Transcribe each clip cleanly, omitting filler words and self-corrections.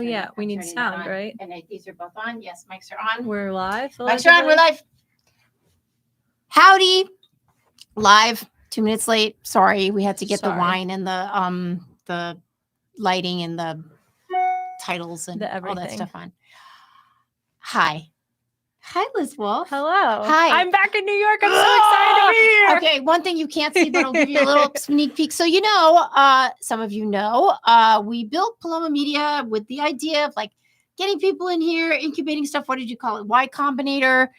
yeah, we need sound, right? And these are both on. Yes, mics are on. We're live. Mics are on. We're live. Howdy. Live. 2 minutes late. Sorry, we had to get the wine and the lighting and the titles and all that stuff on. Hi. Hi, Liz Wolf. Hello. Hi. I'm back in New York. I'm so excited to be here. Okay, one thing you can't see, but I'll give you a little sneak peek. So some of you know, we built Paloma Media with the idea of like getting people in here, incubating stuff. What did you call it? Y Combinator.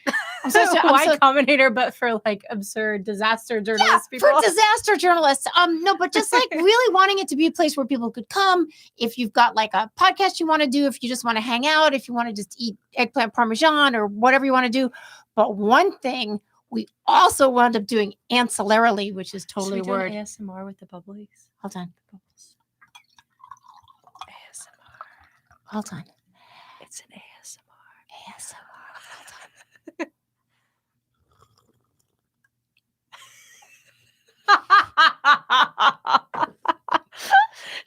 Y Combinator, but for like absurd disaster journalists. Yeah, for disaster journalists. No, but just like really wanting it to be a place where people could come. If you've got like a podcast you want to do, if you just want to hang out, if you want to just eat eggplant parmesan or whatever you want to do. But one thing we also wound up doing ancillarily, which is totally weird. ASMR with the bubblies. Hold on. ASMR. Hold on. It's an ASMR. ASMR.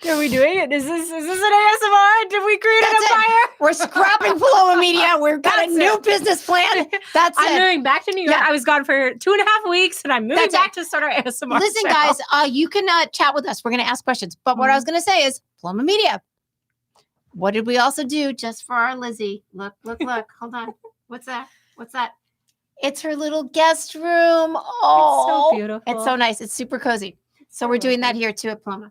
Are we doing it? Is this an ASMR? Did we create an empire? We're scrapping Paloma Media. We've got a new business plan. That's I'm moving back to New York. Yeah. I was gone for 2.5 weeks, and I'm moving back to start our ASMR. Listen, guys, you can chat with us. We're going to ask questions. But what I was going to say is, Paloma Media, what did we also do just for our Lizzie? Look. Hold on. What's that? It's her little guest room. Oh, it's so beautiful. It's so nice. It's super cozy. So we're doing that here too at Paloma.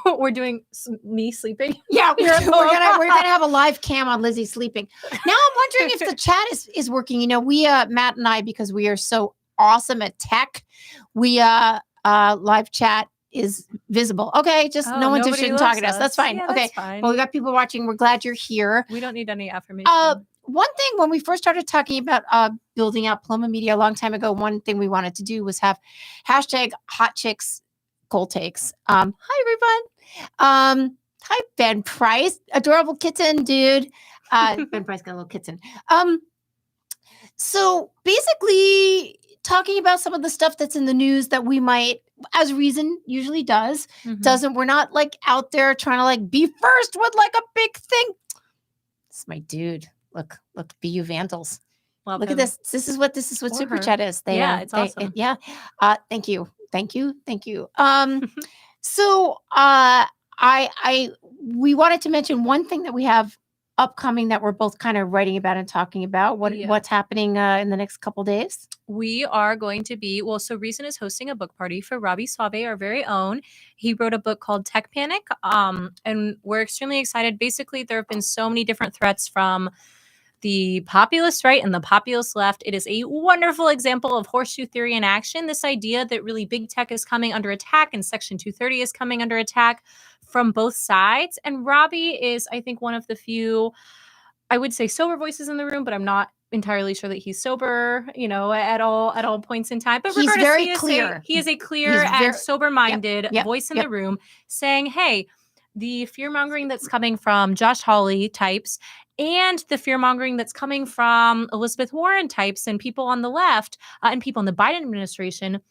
We're doing me sleeping. Yeah, we're gonna have a live cam on Lizzie sleeping. Now I'm wondering if the chat is working. You know, we Matt and I, because we are so awesome at tech, we live chat is visible. Okay, just no one shouldn't talk to us. That's fine. Yeah, okay, that's fine. Well, we got people watching. We're glad you're here. We don't need any affirmation. One thing when we first started talking about building out Paloma Media a long time ago, one thing we wanted to do was have hashtag hot chicks cold takes. Hi everyone. Hi Ben Price, adorable kitten dude. Ben Price got a little kitten. So basically talking about some of the stuff that's in the news that we might, as Reason usually does, we're not like out there trying to like be first with like a big thing. It's my dude. Look, BU Vandals. Love Look him. at this. This is what Super Chat is. It's awesome. Thank you. So we wanted to mention one thing that we have upcoming that we're both kind of writing about and talking about. What's happening in the next couple days? We are going to be, so Reason is hosting a book party for Robbie Soave, our very own. He wrote a book called Tech Panic, and we're extremely excited. Basically, there have been so many different threats from the populist right and the populist left. It is a wonderful example of horseshoe theory in action. This idea that really big tech is coming under attack and Section 230 is coming under attack from both sides. And Robbie is, I think, one of the few, I would say, sober voices in the room, but I'm not entirely sure that he's sober, at all points in time. But he's very clear. He is a clear and sober-minded voice in the room saying, hey, the fear-mongering that's coming from Josh Hawley types and the fear-mongering that's coming from Elizabeth Warren types and people on the left and people in the Biden administration,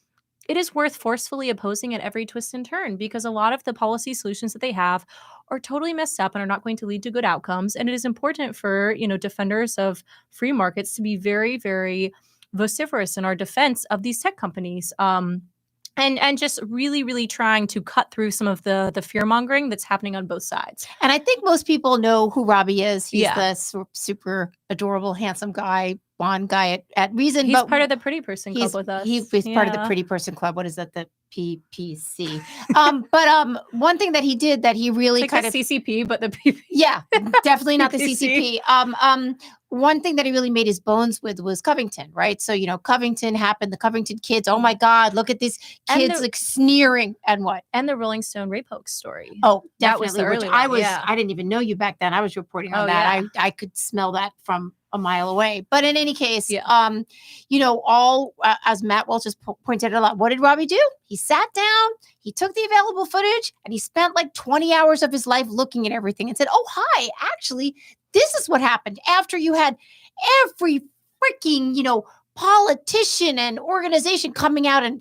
it is worth forcefully opposing at every twist and turn, because a lot of the policy solutions that they have are totally messed up and are not going to lead to good outcomes. And it is important for, defenders of free markets to be very, very vociferous in our defense of these tech companies. And just really, really trying to cut through some of the fear-mongering that's happening on both sides. And I think most people know who Robbie is. He's the super adorable, handsome guy, blonde guy at Reason. He's part of the Pretty Person Club with us. He's part of the Pretty Person Club. What is that? The PPC. But one thing that he did that he really kind of CCP, but the PPC. Yeah, definitely not the CCP. One thing that he really made his bones with was Covington, right? So, Covington happened, the Covington kids, oh my God, look at these kids like sneering and what? And the Rolling Stone rape hoax story. Oh, definitely. Which I didn't even know you back then. I was reporting on that. I could smell that from a mile away. But in any case, as Matt Welch has pointed out, what did Robbie do? He sat down, he took the available footage, and he spent like 20 hours of his life looking at everything and said, oh, hi, actually, this is what happened after you had every freaking, politician and organization coming out and,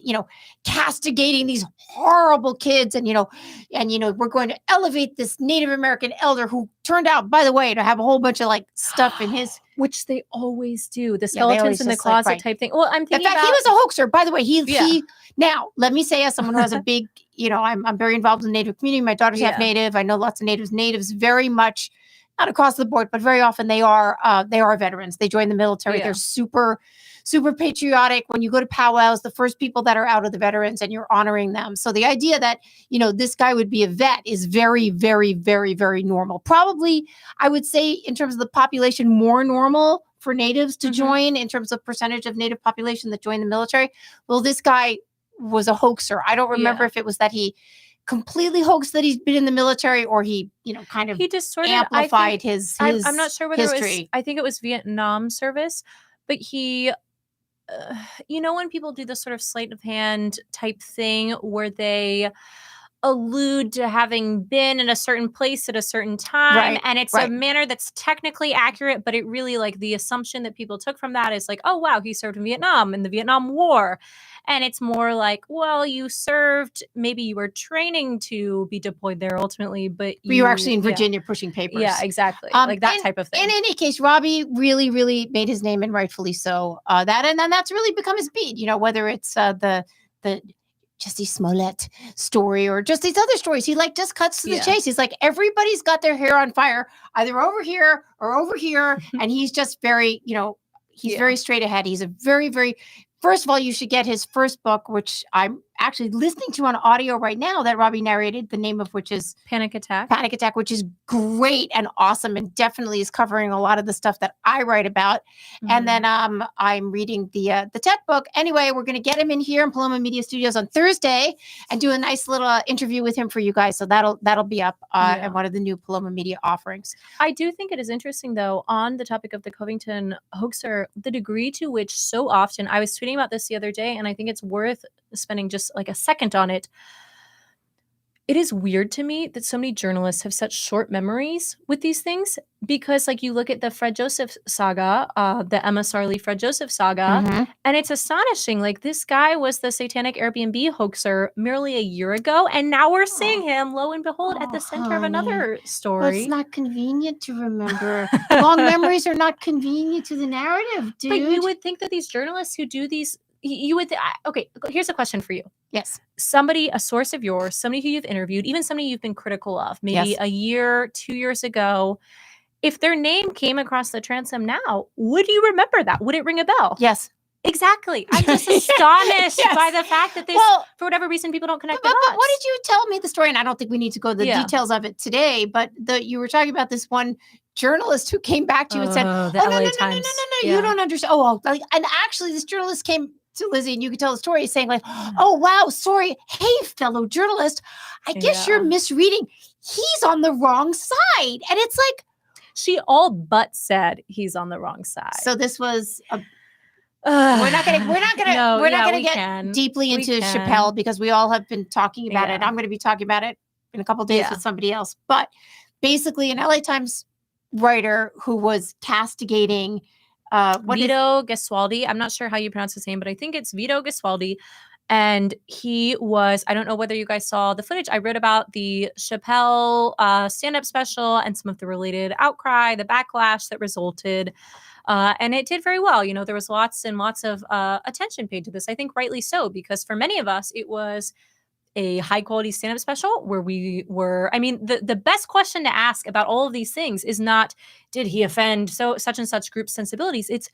castigating these horrible kids. And, we're going to elevate this Native American elder who turned out, by the way, to have a whole bunch of like stuff in his. Which they always do. The skeletons in the closet type thing. Well, I'm thinking in fact, he was a hoaxer. By the way, he now, let me say, as someone who has a big, I'm very involved in the Native community. My daughter's half Native. I know lots of Natives. Natives very much, not across the board, but very often they are veterans. They join the military. They're super, super patriotic. When you go to powwows, the first people that are out are the veterans, and you're honoring them. So the idea that, this guy would be a vet is very, very, very, very normal. Probably, I would say, in terms of the population, more normal for Natives to join in terms of percentage of Native population that join the military. Well, this guy was a hoaxer. I don't remember if it was that he completely hoaxed that he's been in the military, or he distorted, amplified his I'm not sure whether history. It was, I think it was Vietnam service, but he, when people do this sort of sleight of hand type thing where they allude to having been in a certain place at a certain time, and it's a manner that's technically accurate, but it really, like, the assumption that people took from that is like, oh wow, he served in Vietnam in the Vietnam War. And it's more like, well, you served, maybe you were training to be deployed there ultimately, but you were actually in Virginia pushing papers. Yeah, exactly. Like that type of thing. In any case, Robbie really, really made his name, and rightfully so. And then that's really become his beat, whether it's the Jussie Smollett story or just these other stories. He just cuts to the chase. He's like, everybody's got their hair on fire, either over here or over here. And he's just very, he's very straight ahead. He's a very, very, first of all, you should get his first book, which I'm actually listening to on audio right now, that Robbie narrated, the name of which is Panic Attack, which is great and awesome, and definitely is covering a lot of the stuff that I write about. And then I'm reading the TED book. Anyway, we're going to get him in here in Paloma Media Studios on Thursday and do a nice little interview with him for you guys. So that'll be up at one of the new Paloma Media offerings. I do think it is interesting, though, on the topic of the Covington hoaxer, the degree to which so often, I was tweeting about this the other day, and I think it's worth spending just like a second on it. It is weird to me that so many journalists have such short memories with these things, because like you look at the Fred Joseph saga, the Emma Sarley Fred Joseph saga, and it's astonishing. Like, this guy was the satanic Airbnb hoaxer merely a year ago, and now we're seeing him, lo and behold, at the center of another story. But it's not convenient to remember. Long memories are not convenient to the narrative, dude. But you would think that these journalists who do these, you would okay, here's a question for you. Yes. Somebody, a source of yours, somebody who you've interviewed, even somebody you've been critical of, maybe a year, 2 years ago, if their name came across the transom now, would you remember that? Would it ring a bell? Yes. Exactly. I'm just astonished by the fact that for whatever reason, people don't connect the dots. But what did you tell me the story? And I don't think we need to go to the details of it today, but you were talking about this one journalist who came back to you and said, no, you don't understand. And actually this journalist came to Lizzie, and you could tell the story, saying like, oh, wow, sorry. Hey, fellow journalist, I guess you're misreading. He's on the wrong side. And it's like, she all but said he's on the wrong side. So this was we're not gonna get deeply into Chappelle, because we all have been talking about it. I'm going to be talking about it in a couple of days with somebody else. But basically, an LA Times writer who was castigating Vito Gesualdi. I'm not sure how you pronounce his name, but I think it's Vito Gesualdi. And he was, I don't know whether you guys saw the footage. I wrote about the Chappelle stand-up special and some of the related outcry, the backlash that resulted. And it did very well. There was lots and lots of attention paid to this. I think rightly so, because for many of us, it was a high quality stand-up special where we were, the best question to ask about all of these things is not, did he offend such and such group sensibilities? It's,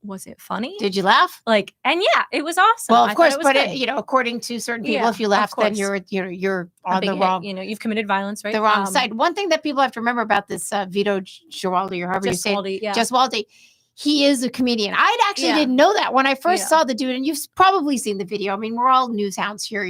was it funny? Did you laugh? It was awesome. Well, of course, but according to certain people, if you laugh, then you're on the wrong, you've committed violence, right? The wrong side. One thing that people have to remember about this Vito Gesualdi, or however you say it, Gesualdi, he is a comedian. I actually didn't know that when I first saw the dude, and you've probably seen the video. I mean, we're all news hounds here.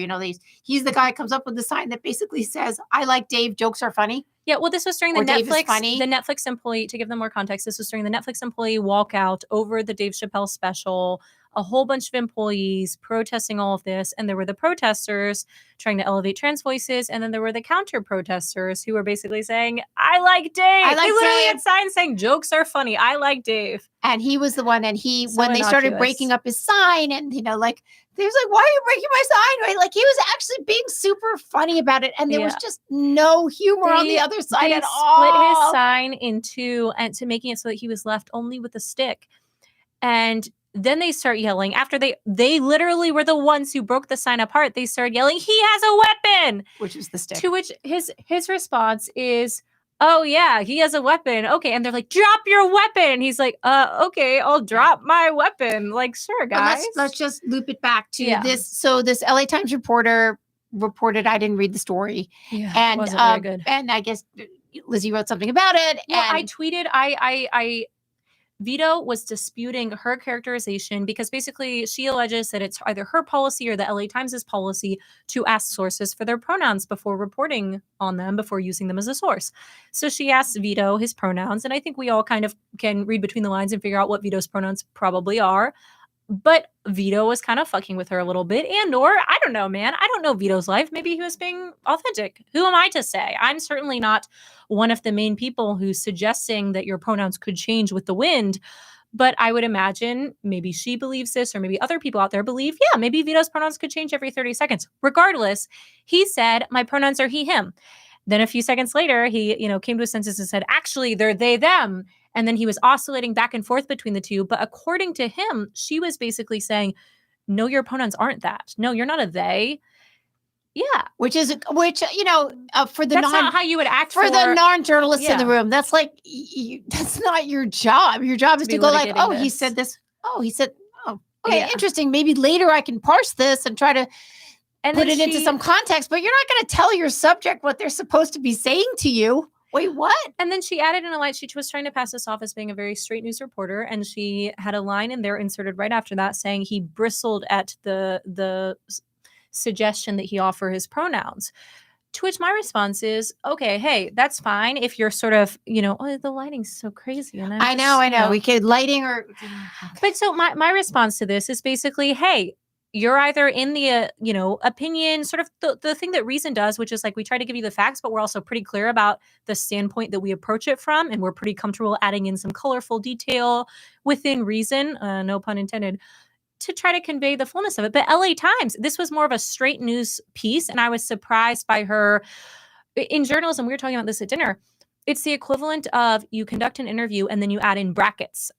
He's the guy who comes up with the sign that basically says, I like Dave, jokes are funny. Yeah, well, this was during the Netflix employee, to give them more context, this was during the Netflix employee walkout over the Dave Chappelle special. a whole bunch of employees protesting all of this. And there were the protesters trying to elevate trans voices. And then there were the counter protesters who were basically saying, I like Dave. They literally had signs saying jokes are funny. I like Dave. And he was the one, and when they started breaking up his sign, and he was like, why are you breaking my sign? Right? Like, he was actually being super funny about it. And there was just no humor on the other side at all. Split his sign in two and to making it so that he was left only with a stick. And then they start yelling after they literally were the ones who broke the sign apart. They started yelling, he has a weapon, which is the stick. To which his response is, oh yeah, he has a weapon. Okay. And they're like, drop your weapon. And he's like, okay, I'll drop my weapon. Like, sure, guys. Let's just loop it back to this. So this LA Times reporter reported, I didn't read the story. Yeah, and it wasn't very good. And I guess Lizzie wrote something about it. Well, and I tweeted, Vito was disputing her characterization because basically she alleges that it's either her policy or the LA Times' policy to ask sources for their pronouns before reporting on them, before using them as a source. So she asked Vito his pronouns, and I think we all kind of can read between the lines and figure out what Vito's pronouns probably are. But Vito was kind of fucking with her a little bit, or I don't know, man. I don't know Vito's life. Maybe he was being authentic. Who am I to say? I'm certainly not one of the main people who's suggesting that your pronouns could change with the wind. But I would imagine maybe she believes this, or maybe other people out there believe, yeah, maybe Vito's pronouns could change every 30 seconds. Regardless, he said, my pronouns are he, him. Then a few seconds later, he, came to his senses and said, actually, they're they, them. And then he was oscillating back and forth between the two. But according to him, she was basically saying, no, your pronouns aren't that. No, you're not a they. Yeah. Which for the that's not how you would act for the non-journalists in the room. That's like, that's not your job. Your job is to go like, oh, he said this. Oh, he said, oh, okay, interesting. Maybe later I can parse this and try to put it into some context, but you're not going to tell your subject what they're supposed to be saying to you. Wait, what? And then she added in a line, she was trying to pass this off as being a very straight news reporter. And she had a line in there inserted right after that saying he bristled at the suggestion that he offer his pronouns. To which my response is, okay, hey, that's fine. If you're sort of, oh, the lighting's so crazy. And I know. We could lighting or. But so my response to this is basically, hey, you're either in the, opinion, sort of the thing that Reason does, which is like we try to give you the facts, but we're also pretty clear about the standpoint that we approach it from. And we're pretty comfortable adding in some colorful detail within Reason, no pun intended, to try to convey the fullness of it. But LA Times, this was more of a straight news piece. And I was surprised by her. In journalism, we were talking about this at dinner. It's the equivalent of you conduct an interview and then you add in brackets,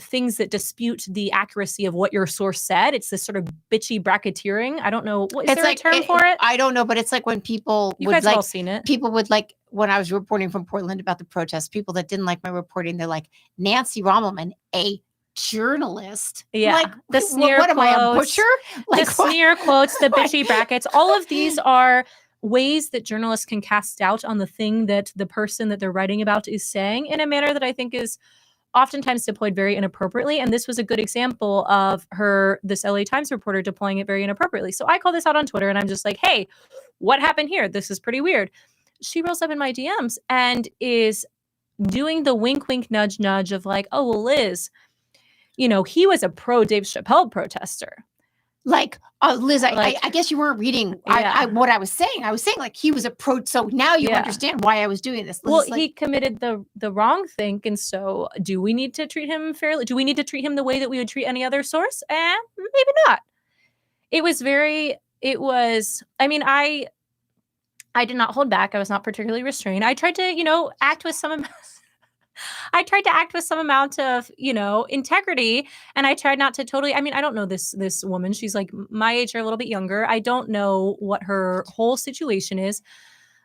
things that dispute the accuracy of what your source said. It's this sort of bitchy bracketeering. I don't know. Is there a term for it? I don't know, but it's like when people you guys have all seen it. People would like, when I was reporting from Portland about the protests, people that didn't like my reporting, they're like, Nancy Rommelman, a journalist. Yeah. Like, the sneer what quotes, am I, a butcher? Like, the sneer quotes, the bitchy brackets. All of these are ways that journalists can cast doubt on the thing that the person that they're writing about is saying in a manner that I think is oftentimes deployed very inappropriately. And this was a good example of this LA Times reporter deploying it very inappropriately. So I call this out on Twitter and I'm just like, hey, what happened here? This is pretty weird. She rolls up in my DMs and is doing the wink, wink, nudge, nudge of like, oh, well, Liz, he was a pro Dave Chappelle protester. Like, Liz, I guess you weren't reading what I was saying. I was saying like he was a pro. So now you understand why I was doing this. Liz, well, he committed the wrong thing. And so do we need to treat him fairly? Do we need to treat him the way that we would treat any other source? Maybe not. I did not hold back. I was not particularly restrained. I tried to, act with some amount of, integrity. And I tried not to totally, I don't know this woman. She's like my age or a little bit younger. I don't know what her whole situation is,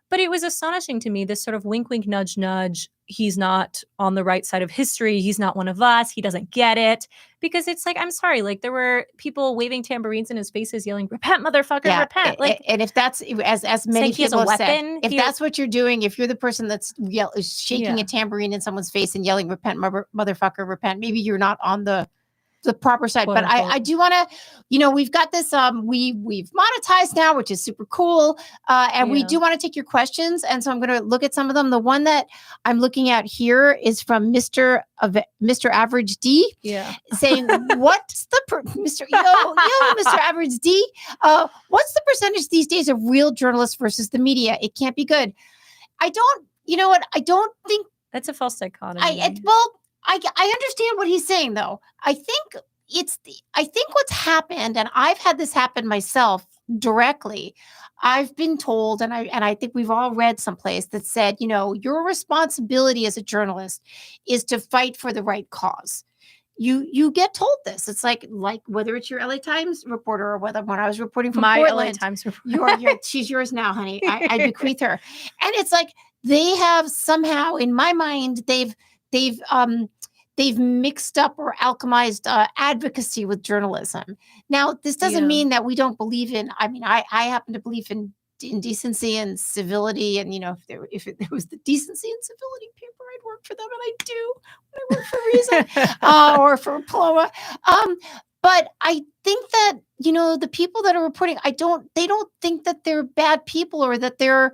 but it was astonishing to me, this sort of wink, wink, nudge, nudge. He's not on the right side of history. He's not one of us. He doesn't get it. Because it's like, I'm sorry, like there were people waving tambourines in his faces yelling, repent, motherfucker, repent. And if that's, as many people have said, if that's what you're doing, if you're the person that's shaking a tambourine in someone's face and yelling, repent, motherfucker, repent, maybe you're not on the the proper side. But I do want to, we've got this, we've monetized now, which is super cool. And we do want to take your questions. And so I'm going to look at some of them. The one that I'm looking at here is from Mr. Average D. Yeah. Saying, what's the, Mr. Average D, what's the percentage these days of real journalists versus the media? It can't be good. I don't think. That's a false dichotomy. I understand what he's saying, though. I think what's happened, and I've had this happen myself directly. I've been told, and I think we've all read someplace that said, your responsibility as a journalist is to fight for the right cause. You get told this. It's like whether it's your LA Times reporter or whether when I was reporting from my Portland, LA Times reporter. She's yours now, honey. I bequeath her. And it's like they have somehow, in my mind, they've mixed up or alchemized advocacy with journalism. Now, this doesn't mean that we don't believe in. I mean, I happen to believe in decency and civility, and if there was the decency and civility paper, I'd work for them, and I do when I work for Reason or for Paloma. But I think that the people that are reporting, they don't think that they're bad people or that they're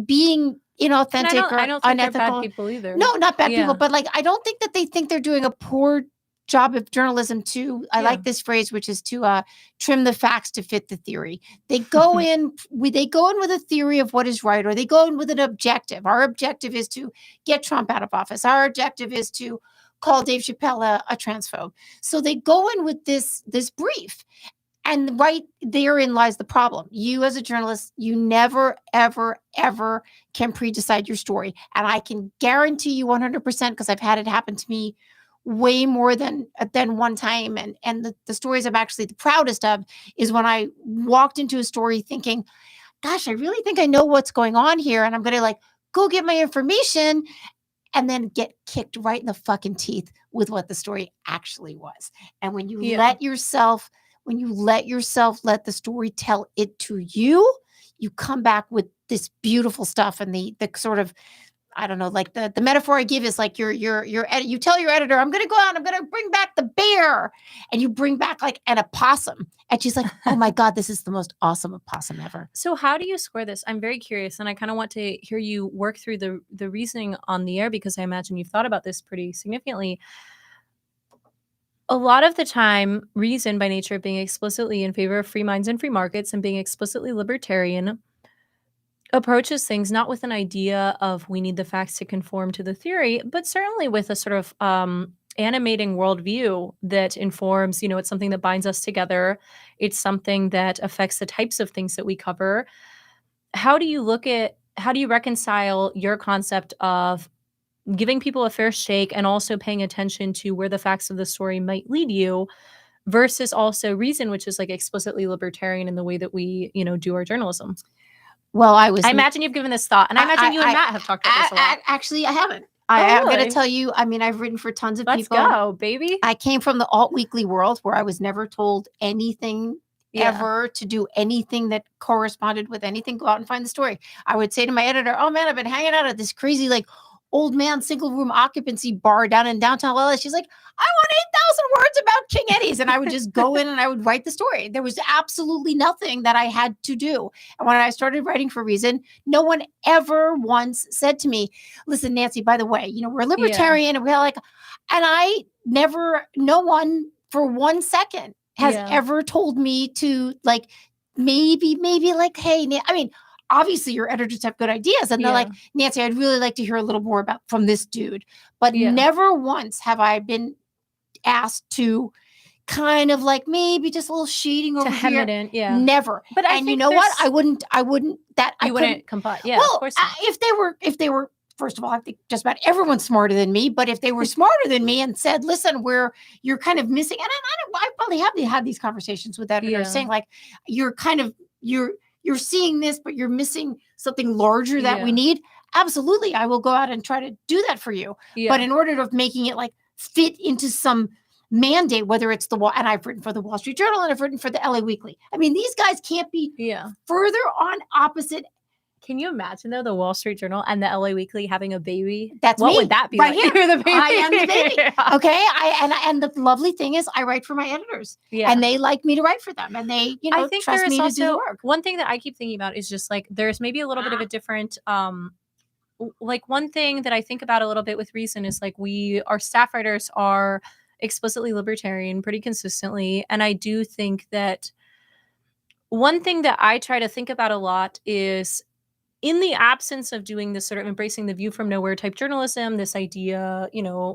being inauthentic or I don't think unethical. they're bad people either. No, not bad people, but I don't think that they think they're doing a poor job of journalism to, I like this phrase, which is to trim the facts to fit the theory. They go in with a theory of what is right, or they go in with an objective. Our objective is to get Trump out of office. Our objective is to call Dave Chappelle a transphobe. So they go in with this brief. And right therein lies the problem. You as a journalist, you never, ever, ever can pre-decide your story. And I can guarantee you 100%, because I've had it happen to me way more than one time. And the stories I'm actually the proudest of is when I walked into a story thinking, gosh, I really think I know what's going on here. And I'm going to go get my information, and then get kicked right in the fucking teeth with what the story actually was. And when you let yourself let the story tell it to you, you come back with this beautiful stuff. And the sort of, I don't know, the metaphor I give is you tell your editor, I'm going to go out, I'm going to bring back the bear. And you bring back an opossum. And she's like, oh my God, this is the most awesome opossum ever. So how do you square this? I'm very curious. And I kind of want to hear you work through the reasoning on the air, because I imagine you've thought about this pretty significantly. A lot of the time, Reason, by nature of being explicitly in favor of free minds and free markets and being explicitly libertarian, approaches things not with an idea of we need the facts to conform to the theory, but certainly with a sort of animating worldview that informs, it's something that binds us together. It's something that affects the types of things that we cover. How do you reconcile your concept of giving people a fair shake and also paying attention to where the facts of the story might lead you, versus also Reason, which is explicitly libertarian in the way that we, do our journalism? Well, I imagine you've given this thought, and I imagine you and Matt have talked about this a lot. Actually, I haven't. I'm going to tell you, I've written for tons of people. Let's go, baby. I came from the alt weekly world where I was never told anything ever to do anything that corresponded with anything. Go out and find the story. I would say to my editor, oh man, I've been hanging out at this crazy, old man single room occupancy bar down in downtown LA. She's like, I want 8,000 words about King Eddie's. And I would just go in and I would write the story. There was absolutely nothing that I had to do. And when I started writing for Reason, no one ever once said to me, listen, Nancy, by the way, we're libertarian and no one for 1 second has ever told me to maybe hey, obviously your editors have good ideas, and they're like, Nancy, I'd really like to hear a little more from this dude. But never once have I been asked to kind of maybe just a little shading over hem here. It in, never. But you know what? I wouldn't comply. Yeah, well, of course not. If they were, first of all, I think just about everyone's smarter than me. But if they were smarter than me and said, listen, you're kind of missing, and I probably have had these conversations with editors saying you're seeing this, but you're missing something larger that we need. Absolutely. I will go out and try to do that for you. Yeah. But in order of making it fit into some mandate, whether it's and I've written for the Wall Street Journal and I've written for the LA Weekly. These guys can't be further on opposite Can you imagine though the Wall Street Journal and the LA Weekly having a baby? That's what me. would that be right like? here? You're the baby. I am the baby. Yeah. Okay. And the lovely thing is, I write for my editors, and they like me to write for them, and they I think trust me to do the work. One thing that I keep thinking about is just like there's maybe a little bit of a different like one thing that I think about a little bit with Reason is like our staff writers are explicitly libertarian pretty consistently, and I do think that one thing that I try to think about a lot is in the absence of doing this sort of embracing the view from nowhere type journalism, this idea,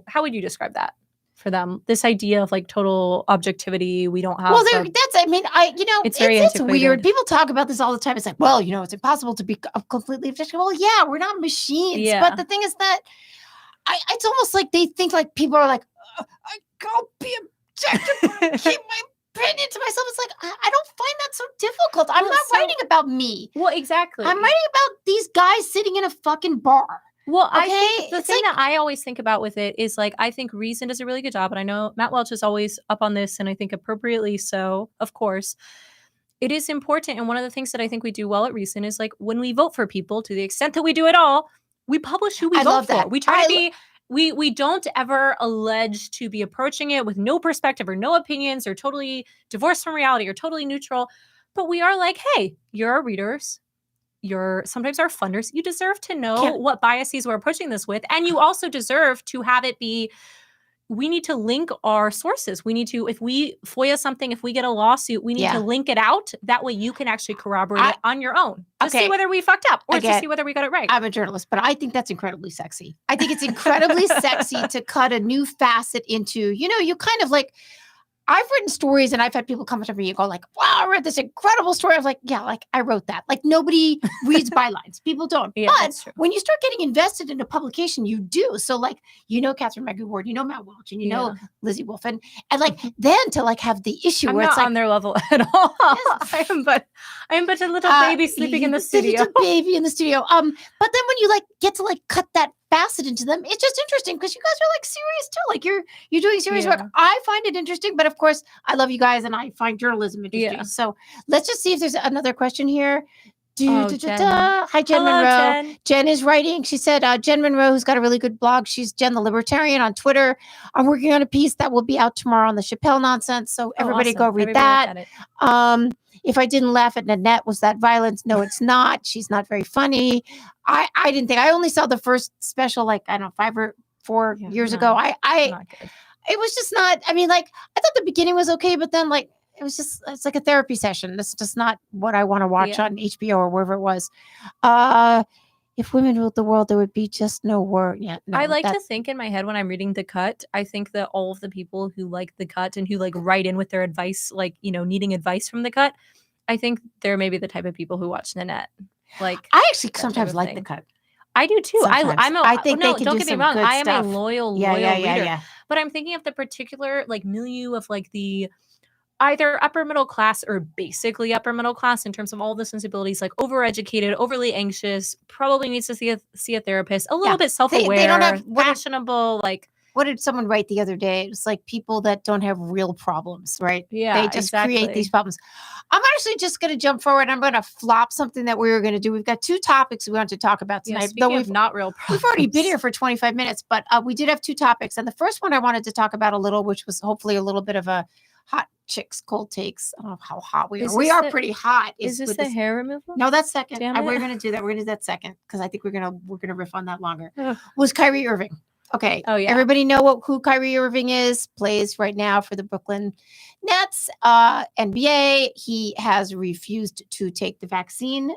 how would you describe that for them? This idea of like total objectivity. We don't have. Well, it's weird. People talk about this all the time. It's like, well, it's impossible to be completely objective. Well, yeah, we're not machines. Yeah. But the thing is that it's almost like they think like people are like, I can't be objective. Keep my opinion to myself. It's like, I don't find that so difficult. I'm not writing about me. Well, exactly. I'm writing about these guys sitting in a fucking bar. Well, okay? I think the thing that I always think about with it is like, I think Reason does a really good job. And I know Matt Welch is always up on this, and I think appropriately so, of course. It is important. And one of the things that I think we do well at Reason is like when we vote for people, to the extent that we do it all, we publish who we vote for. We try to be... We don't ever allege to be approaching it with no perspective or no opinions or totally divorced from reality or totally neutral. But we are like, hey, you're our readers. You're sometimes our funders. You deserve to know what biases we're approaching this with. And you also deserve to have it be, we need to link our sources. We need to, if we FOIA something, if we get a lawsuit, we need to link it out. That way you can actually corroborate it on your own to see whether we fucked up or to see whether we got it right. I'm a journalist, but I think that's incredibly sexy. I think it's incredibly sexy to cut a new facet into, you kind of like, I've written stories and I've had people come up to me and go like, wow, I read this incredible story. I was like, yeah, like I wrote that. Like nobody reads bylines. People don't. Yeah, but when you start getting invested in a publication, you do. So like, Catherine Maggie-Ward, Matt Welch, and Lizzie Wolfe. And like then to like have the issue I'm where not it's like, on their level at all. I am but a little baby sleeping in the studio. Little baby in the studio. But then when you like get to like cut that facet into them, it's just interesting because you guys are like serious too. Like you're doing serious work. I find it interesting, but of course I love you guys and I find journalism interesting. Yeah. So let's just see if there's another question here. Hi, Jen Monroe. Jen is writing. She said, Jen Monroe, who's got a really good blog. She's Jen the Libertarian on Twitter. I'm working on a piece that will be out tomorrow on the Chappelle nonsense. So everybody go read that. If I didn't laugh at Nanette, was that violence? No, it's not. She's not very funny. I didn't think. I only saw the first special, like, I don't know, 5 or 4 years ago. It was just not, I mean, like, I thought the beginning was okay, but then, like, it's like a therapy session. That's just not what I want to watch on HBO or wherever it was. If women ruled the world, there would be just no war. Yeah, no, I like to think in my head when I'm reading The Cut, I think that all of the people who like The Cut and who like write in with their advice, like, needing advice from The Cut, I think they're maybe the type of people who watch Nanette. Like, I actually sometimes like The Cut. I do too. I think they can don't do get me some wrong. good I am stuff. a loyal reader. Yeah. But I'm thinking of the particular like milieu of like the either upper middle class or basically upper middle class in terms of all the sensibilities, like overeducated, overly anxious, probably needs to see a therapist, a little bit self-aware, they don't have fashionable, like. What did someone write the other day? It was like people that don't have real problems, right? Yeah, they just create these problems. I'm actually just going to jump forward. I'm going to flop something that we were going to do. We've got 2 topics we want to talk about tonight. Though we've not real problems. We've already been here for 25 minutes, but we did have 2 topics. And the first one I wanted to talk about a little, which was hopefully a little bit of a hot chicks cold takes. I don't know how hot we are. We are pretty hot. Is this the hair removal? No, that's second. We're going to do that. We're going to do that second because I think we're going to riff on that longer. Was Kyrie Irving. Okay. Oh, yeah. Everybody know who Kyrie Irving is? Plays right now for the Brooklyn Nets, NBA. He has refused to take the vaccine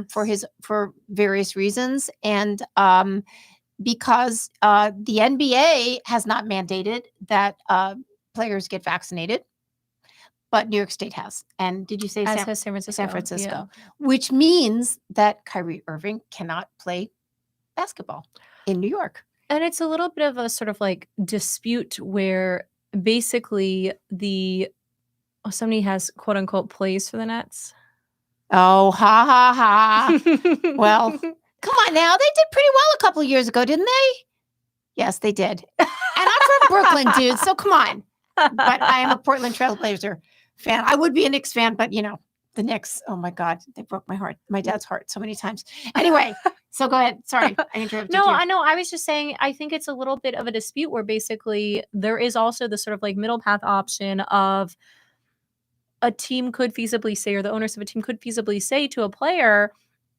for various reasons, and because the NBA has not mandated that players get vaccinated, but New York State has. And did you say San Francisco? San Francisco, which means that Kyrie Irving cannot play basketball in New York. And it's a little bit of a sort of like dispute where basically somebody has quote unquote plays for the Nets. Oh, ha, ha, ha. Well, come on now. They did pretty well a couple of years ago, didn't they? Yes, they did. And I'm from Brooklyn, dude. So come on. But I am a Portland Trailblazer fan. I would be a Knicks fan, but the Knicks. Oh my God, they broke my heart, my dad's heart so many times. Anyway, so go ahead. Sorry, I interrupted you. No, I know. I was just saying, I think it's a little bit of a dispute where basically there is also the sort of like middle path option of a team could feasibly say, or the owners of a team could feasibly say to a player,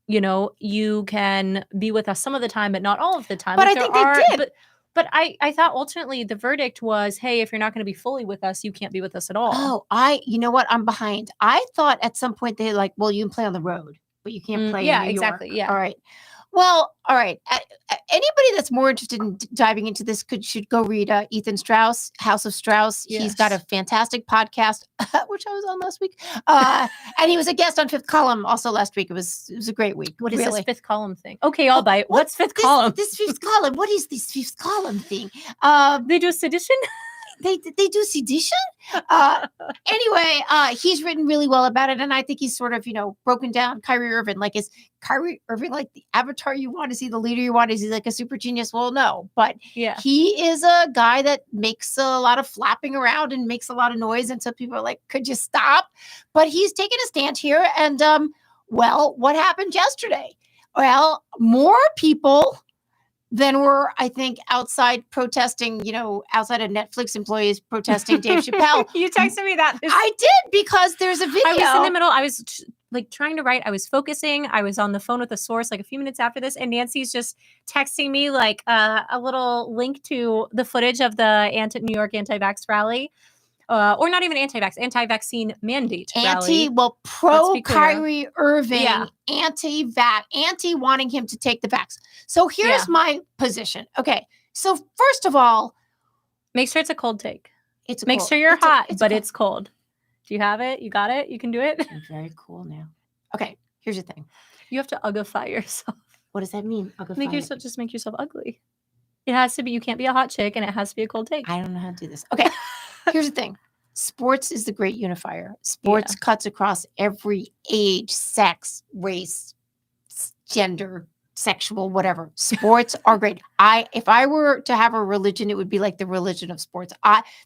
you can be with us some of the time, but not all of the time. But I think they did. But I thought ultimately the verdict was, hey, if you're not going to be fully with us, you can't be with us at all. Oh, you know what? I'm behind. I thought at some point they like, well, you can play on the road, but you can't play in New York. Exactly. Yeah. All right. Well, all right. Anybody that's more interested in diving into this should go read Ethan Strauss, House of Strauss. Yes. He's got a fantastic podcast, which I was on last week. And he was a guest on Fifth Column also last week. It was a great week. What is this Fifth Column thing? Okay, I'll bite. What's Fifth Column? This Fifth Column. What is this Fifth Column thing? They do sedition? They do sedition. Anyway, he's written really well about it, and I think he's sort of broken down Kyrie Irving. Like, is Kyrie Irving like the avatar you want? Is he the leader you want? Is he like a super genius? Well, no, but he is a guy that makes a lot of flapping around and makes a lot of noise, and so people are like, could you stop? But he's taken a stand here, and well, what happened yesterday? Well, more people than were, I think, outside protesting, outside of Netflix employees protesting Dave Chappelle. You texted me that. I did, because there's a video. I was in the middle. I was trying to write. I was focusing. I was on the phone with a source like a few minutes after this. And Nancy's just texting me like a little link to the footage of the New York anti-vax rally. Or not even anti-vaccine mandate rally. Pro Kyrie Irving, anti wanting him to take the vax. So here's my position. Okay, so first of all, make sure it's a cold take. Make sure you're hot, but it's cold. Do you have it? You got it? You can do it? I'm very cool now. Okay, here's the thing. You have to uggify yourself. What does that mean? Make yourself ugly. It has to be, you can't be a hot chick, and it has to be a cold take. I don't know how to do this. Okay, here's the thing. Sports is the great unifier. Sports cuts across every age, sex, race, gender, sexual, whatever. Sports are great. If I were to have a religion, it would be like the religion of sports.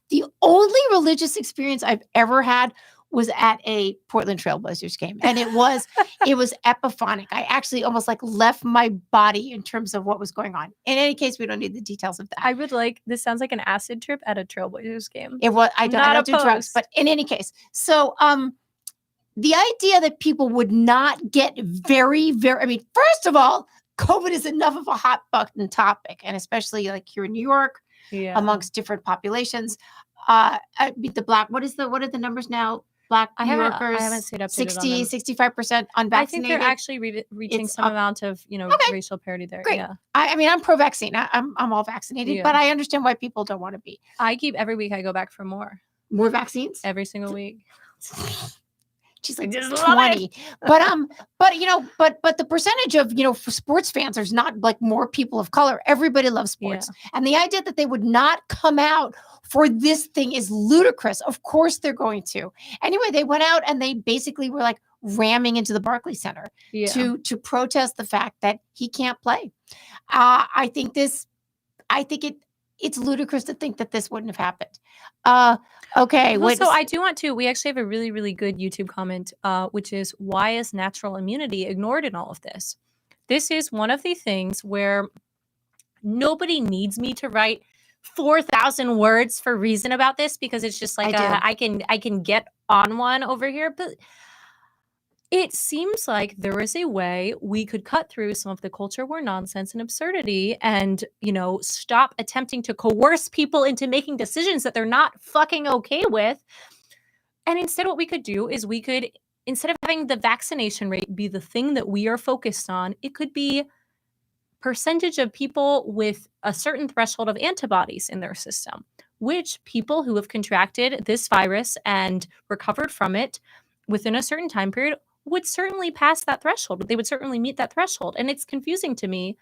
The only religious experience I've ever had was at a Portland Trailblazers game. And it was epiphanic. I actually almost like left my body in terms of what was going on. In any case, we don't need the details of that. This sounds like an acid trip at a Trailblazers game. It was, I don't do drugs, but in any case. So, the idea that people would not get very, very, first of all, COVID is enough of a hot button topic. And especially like here in New York, amongst different populations, what are the numbers now? Black New Yorkers, I haven't stayed up to 65% unvaccinated. I think they're actually reaching some amount of, racial parity there. Great. Yeah. I'm pro-vaccine. I'm all vaccinated, but I understand why people don't want to be. Every week I go back for more vaccines every single week. She's like just 20, but the percentage of for sports fans, there's not like more people of color. Everybody loves sports, and the idea that they would not come out for this thing is ludicrous. Of course they're going to. Anyway, they went out and they basically were like ramming into the Barclays Center to protest the fact that he can't play. I think it's ludicrous to think that this wouldn't have happened. Okay. So I do want to, we actually have a really, really good YouTube comment, which is, why is natural immunity ignored in all of this? This is one of the things where nobody needs me to write 4,000 words for reason about this, because it's just like, I can get on one over here, but it seems like there is a way we could cut through some of the culture war nonsense and absurdity and, stop attempting to coerce people into making decisions that they're not fucking okay with. And instead, what we could do is instead of having the vaccination rate be the thing that we are focused on, it could be percentage of people with a certain threshold of antibodies in their system, which people who have contracted this virus and recovered from it within a certain time period would certainly pass that threshold. They would certainly meet that threshold. And it's confusing to me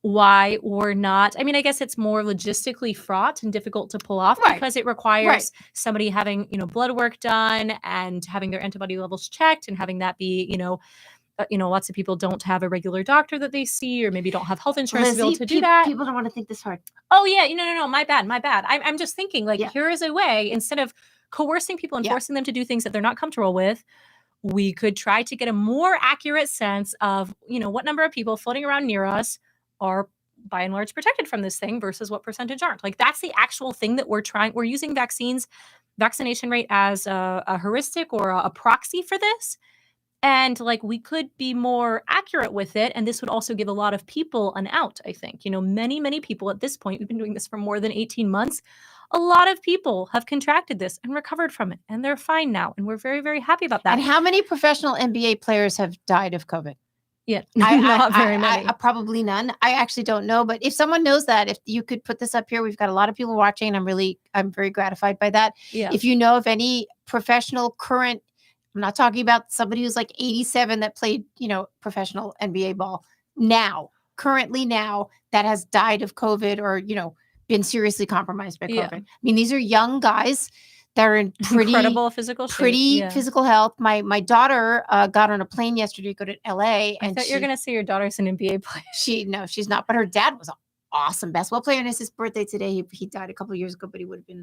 why we're not. I guess it's more logistically fraught and difficult to pull off because it requires somebody having, blood work done and having their antibody levels checked and having that be, lots of people don't have a regular doctor that they see, or maybe don't have health insurance to be able to do that. People don't want to think this hard. Oh yeah, no, my bad. I'm just thinking here is a way, instead of coercing people and forcing them to do things that they're not comfortable with, we could try to get a more accurate sense of, what number of people floating around near us are by and large protected from this thing versus what percentage aren't. Like, that's the actual thing that we're using vaccination rate as a heuristic or a proxy for this. And like, we could be more accurate with it. And this would also give a lot of people an out, I think. Many, many people at this point, we've been doing this for more than 18 months. A lot of people have contracted this and recovered from it, and they're fine now. And we're very, very happy about that. And how many professional NBA players have died of COVID? Yeah, not very many. Probably none. I actually don't know. But if someone knows that, if you could put this up here, we've got a lot of people watching. I'm very gratified by that. Yeah. If you know of any professional current, I'm not talking about somebody who's like 87 that played, professional NBA ball currently now, that has died of COVID or, been seriously compromised by COVID. Yeah. I mean, these are young guys that are in incredible physical shape. Physical health. My daughter got on a plane yesterday to go to LA. I thought you were going to say your daughter's an NBA player. No, she's not. But her dad was an awesome basketball player, and it's his birthday today. He died a couple of years ago, but he would have been,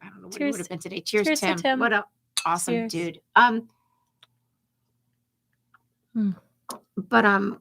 I don't know what he would have been today. Cheers to Tim. What a awesome dude. But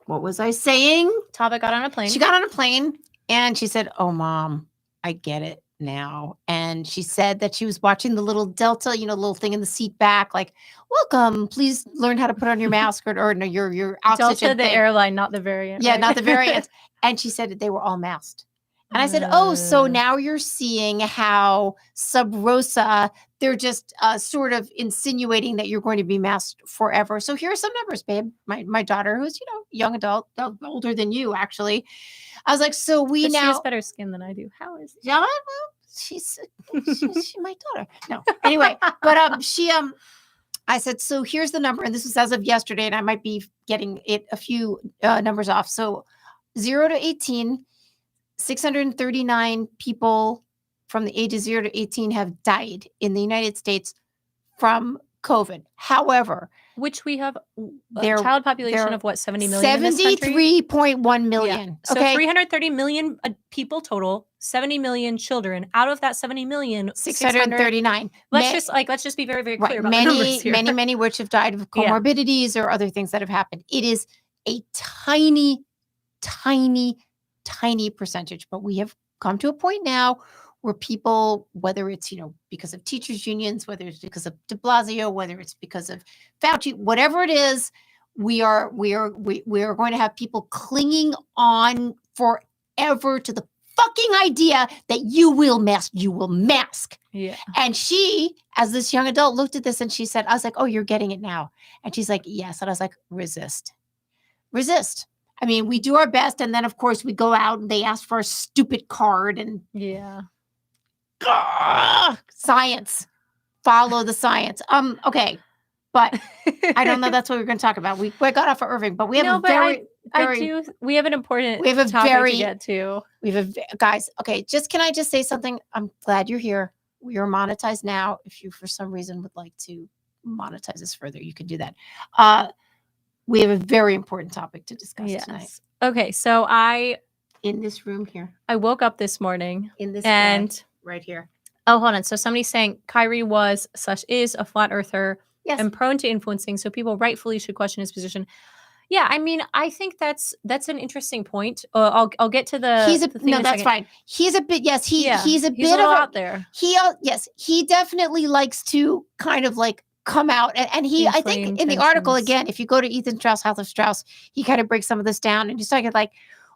what was I saying? Tava got on a plane. She got on a plane and she said, "Oh, Mom, I get it now." And she said that she was watching the little Delta, little thing in the seat back, like, "Welcome, please learn how to put on your mask or no, your oxygen." Delta, the airline, not the variant. Yeah, right? not the variant. And she said that they were all masked. And I said, "Oh, so now you're seeing how sub rosa, they're just sort of insinuating that you're going to be masked forever." So here are some numbers, babe. My daughter, who's, young adult, older than you, actually. I was like, so but she has better skin than I do. How is it? Yeah, well, she's my daughter. No, anyway, but I said, so here's the number, and this was as of yesterday, and I might be getting it a few numbers off. So 0 to 18. 639 people from the age of 0 to 18 have died in the United States from COVID. However, which we have a child population of what, 70 million? 73.1 million. Yeah. So 330 million people total, 70 million children. Out of that 70 million, 639. Let's just be very, very clear about the numbers here. Many which have died of comorbidities or other things that have happened. It is a tiny percentage, but we have come to a point now where people, whether it's, because of teachers unions, whether it's because of de Blasio, whether it's because of Fauci, whatever it is, we are going to have people clinging on forever to the fucking idea that you will mask. Yeah. And she, as this young adult, looked at this and she said, I was like, "Oh, you're getting it now." And she's like, "Yes." And I was like, resist. I mean, we do our best, and then of course we go out and they ask for a stupid card and science. Follow the science. Okay, but I don't know. That's what we're going to talk about. We got off of Irving, but we have we have an important topic to get to. Guys. Okay, can I just say something? I'm glad you're here. We are monetized now. If you, for some reason, would like to monetize this further, you can do that. We have a very important topic to discuss tonight. Okay, so in this room here. I woke up this morning in this and right here. Oh, hold on. So somebody's saying Kyrie is a flat earther and prone to influencing, so people rightfully should question his position. Yeah, I mean, I think that's an interesting point. I'll get to the. That's fine. He's a bit. Yes, he's a bit out there. He definitely likes to kind of like come out and I think in the article, again, if you go to Ethan Strauss, House of Strauss, he kind of breaks some of this down and he's talking like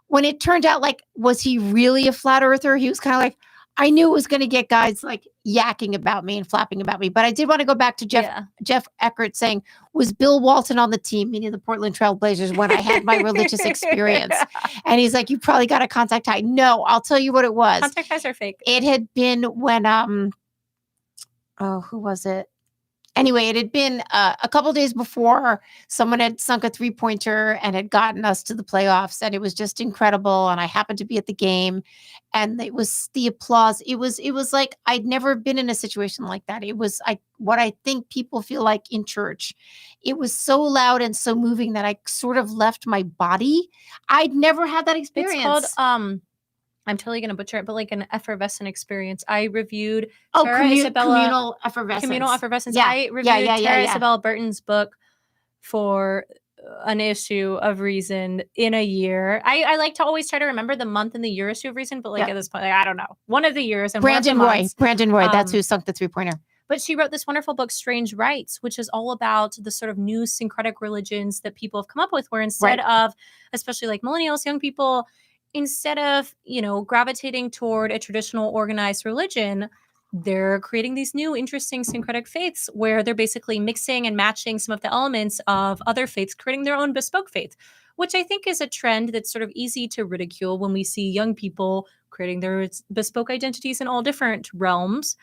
when it turned out, like, was he really a flat earther? He was kind of like, I knew it was going to get guys like yakking about me and flapping about me, but I did want to go back to Jeff Eckert saying, was Bill Walton on the team, meaning the Portland Trail Blazers, when I had my religious experience? And he's like, you probably got a contact high. No, I'll tell you what it was. Contact highs are fake. It had been when who was it? Anyway, it had been a couple days before someone had sunk a 3-pointer and had gotten us to the playoffs, and it was just incredible. And I happened to be at the game, and it was the applause. It was like I'd never been in a situation like that. It was what I think people feel like in church. It was so loud and so moving that I sort of left my body. I'd never had that experience. It's called I'm totally going to butcher it, but like an effervescent experience. I reviewed communal effervescence. Communal effervescence. Yeah. I reviewed Tara Isabella Burton's book for an issue of Reason in a year. I like to always try to remember the month and the year issue of Reason, but like at this point, like, I don't know. One of the years and Brandon Roy. That's who sunk the 3-pointer. But she wrote this wonderful book, Strange Rites, which is all about the sort of new syncretic religions that people have come up with, where instead of, especially like millennials, young people, instead of, gravitating toward a traditional organized religion, they're creating these new interesting syncretic faiths where they're basically mixing and matching some of the elements of other faiths, creating their own bespoke faith, which I think is a trend that's sort of easy to ridicule when we see young people creating their bespoke identities in all different realms.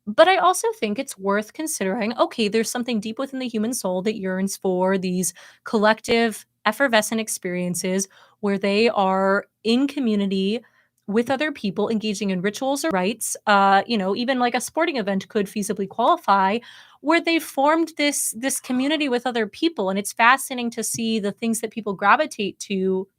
But I also think it's worth considering, okay, there's something deep within the human soul that yearns for these collective effervescent experiences where they are in community with other people, engaging in rituals or rites. Even like a sporting event could feasibly qualify, where they've formed this community with other people. And it's fascinating to see the things that people gravitate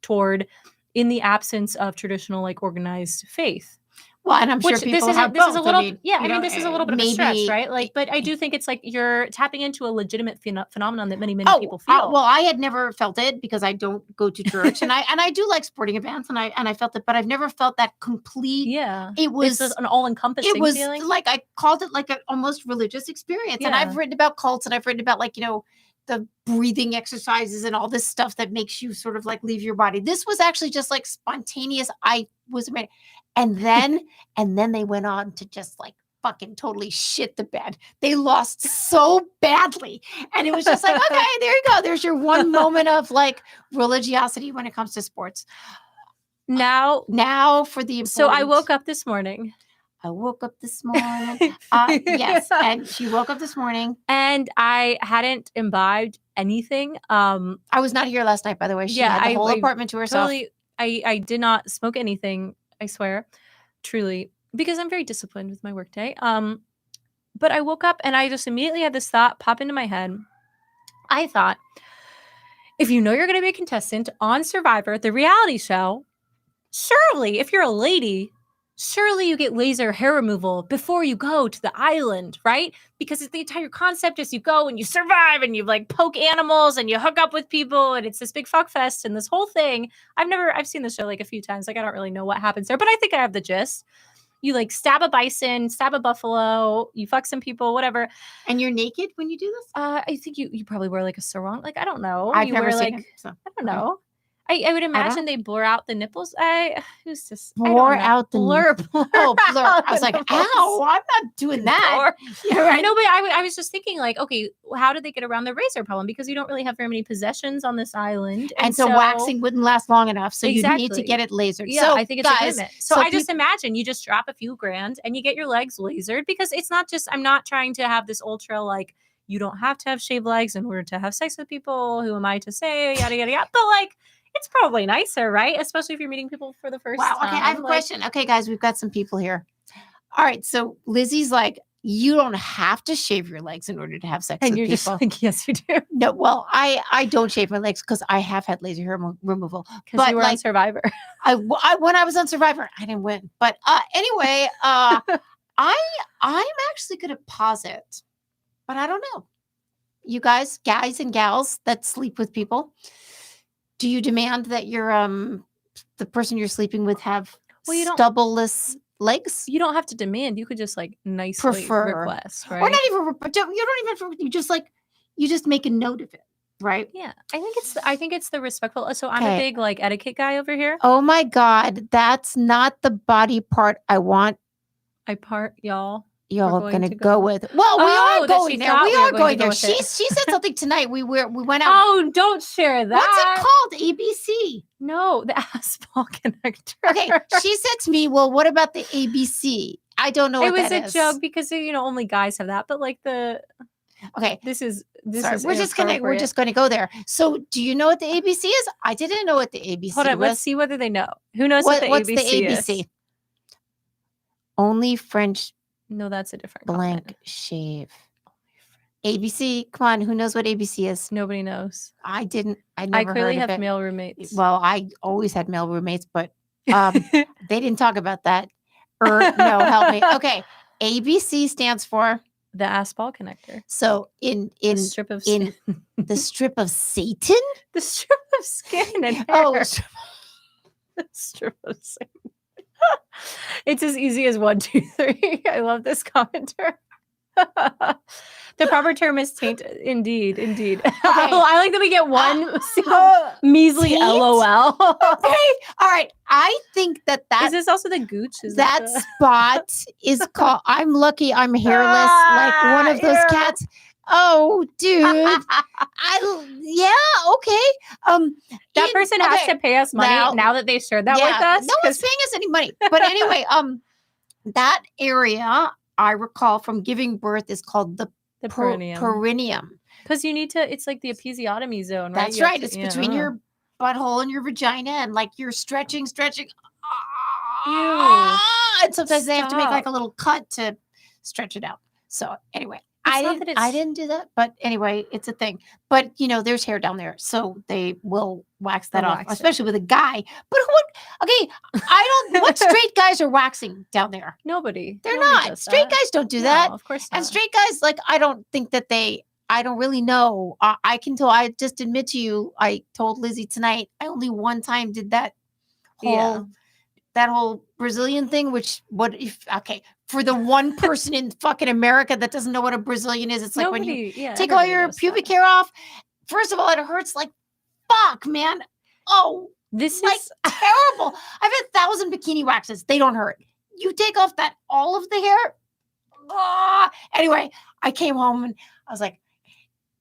toward in the absence of traditional like organized faith. Well, and I'm sure people have both. This is a little bit of a stretch, right? Like, but I do think it's like you're tapping into a legitimate phenomenon that many people feel. Well, I had never felt it because I don't go to church, and I do like sporting events, and I felt it, but I've never felt that complete. Yeah, it was an all-encompassing feeling. It was like I called it like an almost religious experience, and I've written about cults, and I've written about like the breathing exercises and all this stuff that makes you sort of like leave your body. This was actually just like spontaneous. I was ready. And then they went on to just like fucking totally shit the bed. They lost so badly. And it was just like, okay, there you go. There's your one moment of like religiosity when it comes to sports. Now for the important. So I woke up this morning. Yes. And she woke up this morning. And I hadn't imbibed anything. I was not here last night, by the way. She had the whole apartment to herself. Totally, I did not smoke anything, I swear, truly, because I'm very disciplined with my workday. But I woke up and I just immediately had this thought pop into my head. I thought, if you know you're going to be a contestant on Survivor, the reality show, surely, if you're a lady, surely you get laser hair removal before you go to the island, right? Because it's the entire concept is you go and you survive and you like poke animals and you hook up with people and it's this big fuck fest and this whole thing. I've seen the show like a few times. Like I don't really know what happens there, but I think I have the gist. You like stab a bison, stab a buffalo, you fuck some people, whatever. And you're naked when you do this? I think you probably wear like a sarong. Like, I don't know. I've never seen it, so. I don't know. I would imagine they blur out the nipples. Who's just blur out the blur? Oh, blur! I was like, ow! I'm not doing that. Yeah, right. No, but I was just thinking, like, okay, how did they get around the razor problem? Because you don't really have very many possessions on this island, and so waxing wouldn't last long enough. So you need to get it lasered. Yeah, so I think it's a limit. So I just imagine you just drop a few grand and you get your legs lasered, because it's not just. I'm not trying to have this ultra like you don't have to have shaved legs in order to have sex with people. Who am I to say yada yada yada? But like. It's probably nicer, right? Especially if you're meeting people for the first time. Wow. Okay, I have a question. Okay, guys, we've got some people here. All right, so Lizzie's like, you don't have to shave your legs in order to have sex with people. And you're just like, yes, you do. No, well, I don't shave my legs because I have had laser hair removal. Because you were on Survivor. When I was on Survivor, I didn't win. But anyway, I'm actually going to posit, but I don't know. You guys and gals that sleep with people, do you demand that your the person you're sleeping with have stubbleless legs? You don't have to demand. You could just like nicely request, right? Or not even. You don't even. You just make a note of it, right? Yeah, I think it's the respectful. So I'm a big like etiquette guy over here. Oh my God, that's not the body part I want. Y'all gonna go with. Well, we are going there. We are going there. She said something tonight. We went out. Oh, don't share that. What's it called? ABC. No, the asphalt connector. Okay, she said to me, "Well, what about the ABC?" I don't know. It was a joke because only guys have that. But like okay, this is. We're just gonna go there. So, do you know what the ABC is? I didn't know what the ABC was. Hold on, let's see whether they know. Who knows what's the ABC is? Only French. No, that's a different blank comment. Shave. ABC. Come on, who knows what ABC is? Nobody knows. I didn't. I never. I clearly have male roommates. Well, I always had male roommates, but They didn't talk about that. No, help me. Okay. ABC stands for the ass ball connector. So in the strip of skin. The strip of Satan? The strip of skin and hair. Oh, the strip of skin. It's as easy as 1, 2, 3. I love this commenter. The proper term is taint. Indeed. Okay. I like that we get one measly taint? LOL. Okay. All right. I think that is this also the gooch? Spot is called. I'm lucky I'm hairless, like one of those cats. Oh, dude. Okay. That person has to pay us money now that they shared that with us. No one's paying us any money. But anyway, that area I recall from giving birth is called the perineum. Because you need to, it's like the episiotomy zone, right? That's right. It's between your butthole and your vagina, and like you're stretching. And sometimes they have to make like a little cut to stretch it out. So anyway. I didn't do that, but anyway, it's a thing. But there's hair down there, so they will wax that off, especially with a guy. But what straight guys are waxing down there? Nobody. They're not. Straight guys don't do that. Of course not. And straight guys, I don't think that I don't really know. I can tell. I just admit to you, I told Lizzie tonight, I only one time did that whole Brazilian thing, for the one person in fucking America that doesn't know what a Brazilian is, it's like when you take all your pubic hair off. First of all, it hurts like fuck, man. Oh, this is terrible. I've had 1,000 bikini waxes. They don't hurt. You take off all of the hair. Anyway, I came home and I was like,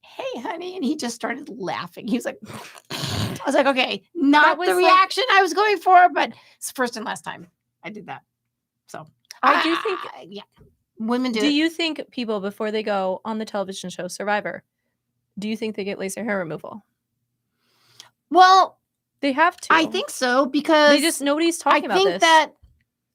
hey, honey. And he just started laughing. He was like, I was like, okay, not the reaction I was going for, but it's the first and last time I did that. So I do think, women do. Do you think people, before they go on the television show Survivor, do you think they get laser hair removal? Well, they have to. I think so, because nobody's talking about this. I think that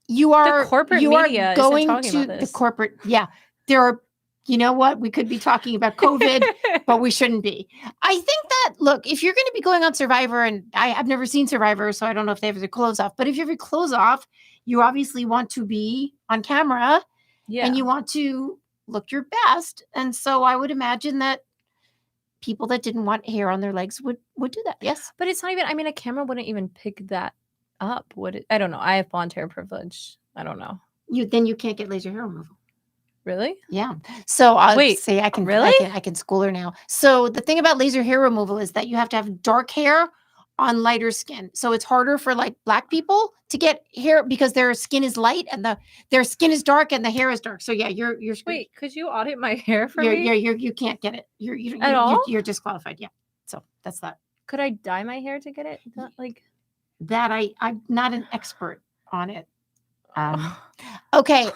the corporate media going isn't talking to about this. The corporate. Yeah, there are. You know what? We could be talking about COVID, but we shouldn't be. I think that, look, if you're going to be going on Survivor, and I've never seen Survivor, so I don't know if they have their clothes off, but if you have your clothes off, you obviously want to be on camera and you want to look your best. And so I would imagine that people that didn't want hair on their legs would do that. Yes. But it's not even, a camera wouldn't even pick that up, would it? I don't know. I have blonde hair privilege. I don't know. Then you can't get laser hair removal. Really? Yeah. So I'll say I can really? I can school her now. So the thing about laser hair removal is that you have to have dark hair on lighter skin. So it's harder for Black people to get hair because their skin is light and their skin is dark and the hair is dark. So yeah, you're wait, could you audit my hair for me? You can't get it. You're disqualified. Yeah. So that's that. Could I dye my hair to get it? That I'm not an expert on it. Okay,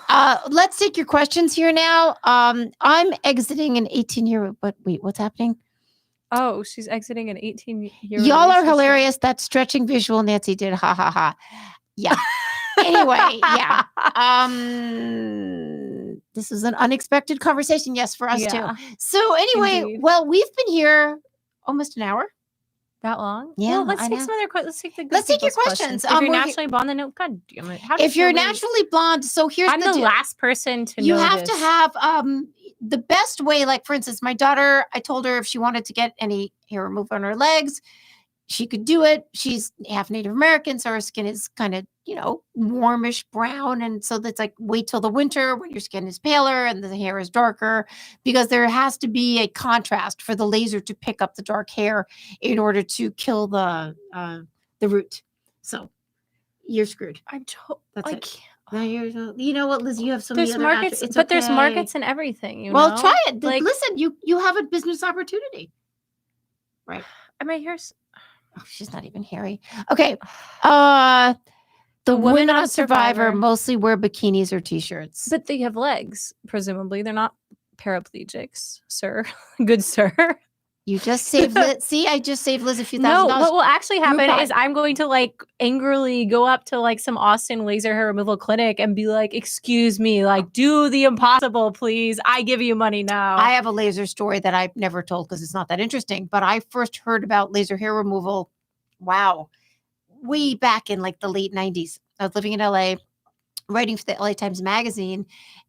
let's take your questions here now. I'm exiting an 18-year, but wait, what's happening? Oh, she's exiting an 18-year. Y'all are hilarious. That stretching visual Nancy did. Ha ha ha. Yeah. Anyway, yeah. This is an unexpected conversation. Yes, for us too. So anyway, indeed. Well, we've been here almost an hour. That long? Yeah. Well, let's take some other questions. Let's take your questions. If you're naturally blonde, then God damn it. If you're naturally blonde, so here's I'm the last person to know you have to have the best way. Like for instance, my daughter, I told her if she wanted to get any hair removed on her legs, she could do it. She's half Native American, so her skin is kind of, warmish brown. And so that's wait till the winter when your skin is paler and the hair is darker, because there has to be a contrast for the laser to pick up the dark hair in order to kill the root. So you're screwed. That's it. Now you know what, Liz, you have so many other markets, but there's markets and everything. Well, try it. Listen, you have a business opportunity. Right. My hair's... Oh, she's not even hairy. Okay. The women on Survivor mostly wear bikinis or t-shirts. But they have legs, presumably. They're not paraplegics, sir. Good sir. You just saved Liz. See, I just saved Liz a few $1,000. No, what will actually happen is I'm going to angrily go up to some Austin laser hair removal clinic and be like, excuse me, do the impossible, please. I give you money now. I have a laser story that I've never told because it's not that interesting. But I first heard about laser hair removal. Wow. way back in like the late 90s. I was living in LA, writing for the LA Times Magazine.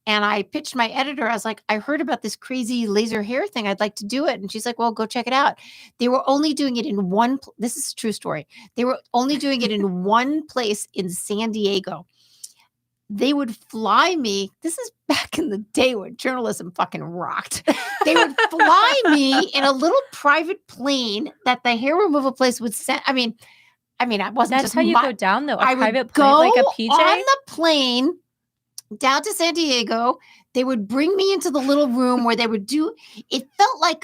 And I pitched my editor. I was like, I heard about this crazy laser hair thing. I'd like to do it. And she's like, well, go check it out. They were only doing it in this is a true story. They were only doing it in one place in San Diego. They would fly me. This is back in the day when journalism fucking rocked. They would fly me in a little private plane that the hair removal place would send. I mean, I wasn't. That's just how you go down, though. I private would plane, go like a PJ on the plane down to San Diego. They would bring me into the little room where they would do. It felt like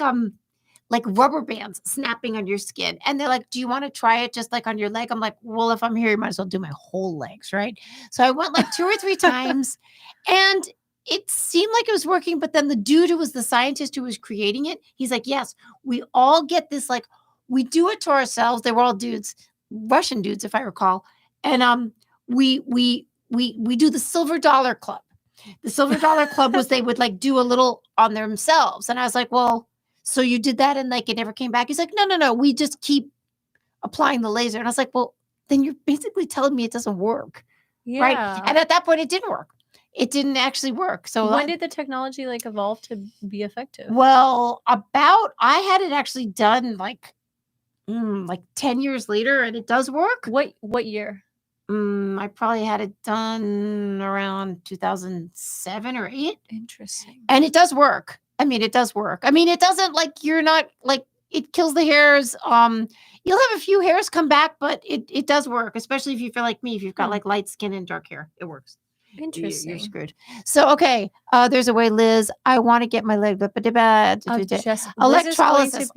rubber bands snapping on your skin. And they're like, do you want to try it just like on your leg? I'm like, well, if I'm here, you might as well do my whole legs, right? So I went like 2 or 3 times, and it seemed like it was working. But then the dude who was the scientist who was creating it, he's like, yes, we all get this, like, we do it to ourselves. They were all dudes, Russian dudes, if I recall. And we do the Silver Dollar Club. The Silver Dollar Club was they would like do a little on themselves. And I was like, well, so you did that and like it never came back? He's like, no. We just keep applying the laser. And I was like, well, then you're basically telling me it doesn't work. Yeah. Right. And at that point, it didn't work. It didn't actually work. So when did the technology like evolve to be effective? Well, I had it actually done like 10 years later, and it does work. What year? I probably had it done around 2007 or 8. Interesting. And it does work. It does work. It doesn't like, you're not like, it kills the hairs. You'll have a few hairs come back, but it does work, especially if you feel like me, if you've got like light skin and dark hair, it works. Interesting. You're screwed. So, okay. There's a way, Liz. I want to get my leg, electrolysis.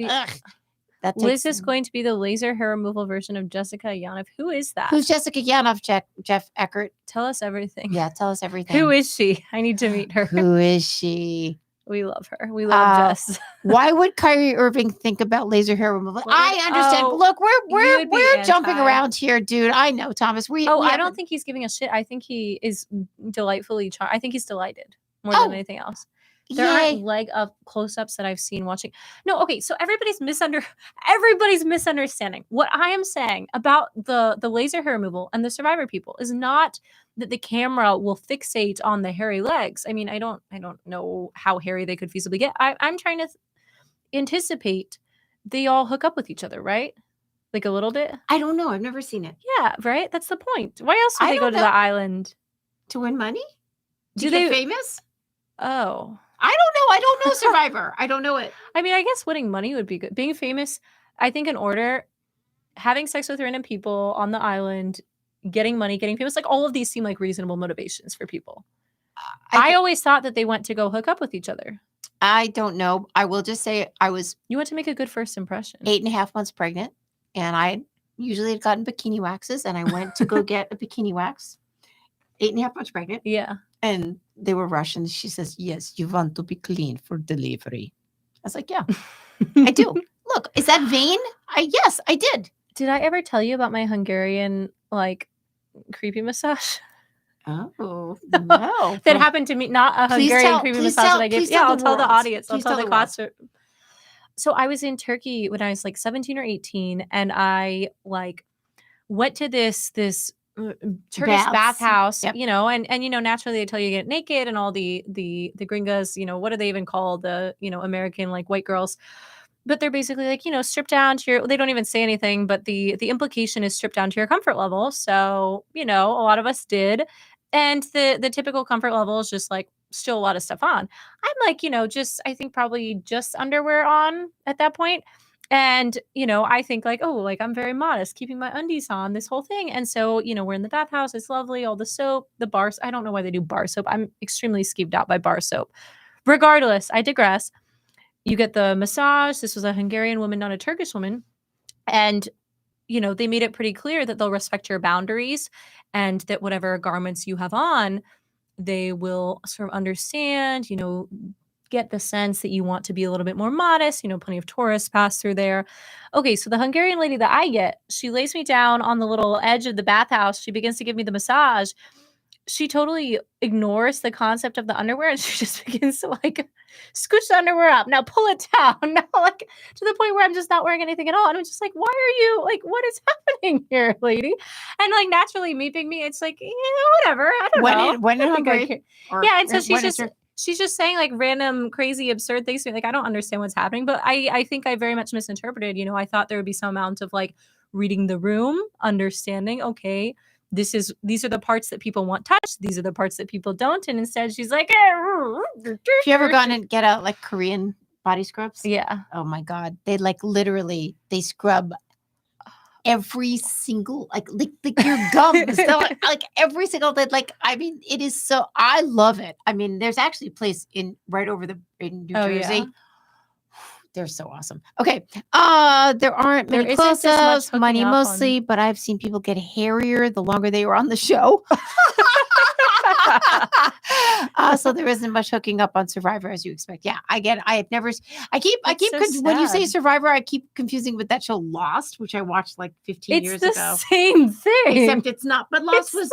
Liz is going to be the laser hair removal version of Jessica Yanov. Who is that? Who's Jessica Yanov, Jeff Eckert? Tell us everything. Yeah, tell us everything. Who is she? I need to meet her. Who is she? We love her. We love Jess. Why would Kyrie Irving think about laser hair removal? I understand. Look, we're jumping around here, dude. I know, Thomas. I don't think he's giving a shit. I think he is delightfully I think he's delighted more than anything else. There aren't leg up close-ups that I've seen watching. No, okay. So everybody's misunderstanding. What I am saying about the laser hair removal and the Survivor people is not that the camera will fixate on the hairy legs. I don't know how hairy they could feasibly get. I'm trying to anticipate they all hook up with each other, right? Like a little bit. I don't know. I've never seen it. Yeah, right. That's the point. Why else do they go to the island? To win money? To get famous? Oh. I don't know. I don't know Survivor. I don't know it. I guess winning money would be good. Being famous, I think in order, having sex with random people on the island, getting money, getting famous, like all of these seem like reasonable motivations for people. I always thought that they went to go hook up with each other. I don't know. I will just say You went to make a good first impression. 8.5 months pregnant, and I usually had gotten bikini waxes, and I went to go get a bikini wax. 8.5 months pregnant. Yeah. And they were Russian. She says, yes, you want to be clean for delivery. I was like, yeah, I do. Look, is that vain? Yes, I did. Did I ever tell you about my Hungarian, like, creepy massage? Oh, no. That happened to me. Not a Hungarian creepy massage that I gave. Yeah, I'll tell the audience. I'll tell the class. So I was in Turkey when I was like 17 or 18, and I like went to this Turkish bathhouse, and naturally they tell you to get naked, and all the gringas, what do they even call the American like white girls, but they're basically like stripped down to your, they don't even say anything, but the implication is stripped down to your comfort level. So a lot of us did, and the typical comfort level is just like still a lot of stuff on. I'm like just I think probably just underwear on at that point. And, I think like, oh, like I'm very modest, keeping my undies on, this whole thing. And so, we're in the bathhouse. It's lovely. All the soap, the bars. I don't know why they do bar soap. I'm extremely skeeved out by bar soap. Regardless, I digress. You get the massage. This was a Hungarian woman, not a Turkish woman. And, they made it pretty clear that they'll respect your boundaries, and that whatever garments you have on, they will sort of understand, get the sense that you want to be a little bit more modest, plenty of tourists pass through there. Okay, so the Hungarian lady that I get, she lays me down on the little edge of the bathhouse. She begins to give me the massage. she totally ignores the concept of the underwear, and she just begins to like scooch the underwear up. Now pull it down. Now, like, to the point where I'm just not wearing anything at all. And I'm just like, why are you like, what is happening here, lady? And like naturally me being me, it's like, yeah, whatever. I don't know. When in hungry. Yeah, and so she's just saying like random, crazy, absurd things to me. Like, I don't understand what's happening, but I think I very much misinterpreted. You know, I thought there would be some amount of like reading the room, understanding, okay, these are the parts that people want touched. These are the parts that people don't. And instead she's like, have you ever gone and get out like Korean body scrubs? Yeah. Oh my God. They like literally, they scrub every single, like your gums. Like every single day. Like, I mean, it is so, I love it. I mean, there's actually a place in New Jersey. Yeah. They're so awesome. Okay. There aren't many close-ups, money mostly, but I've seen people get hairier the longer they were on the show. So there isn't much hooking up on Survivor as you expect. Yeah, I get it. When you say Survivor, I keep confusing with that show Lost, which I watched like 15 years ago. It's the same thing. Except it's not. But Lost was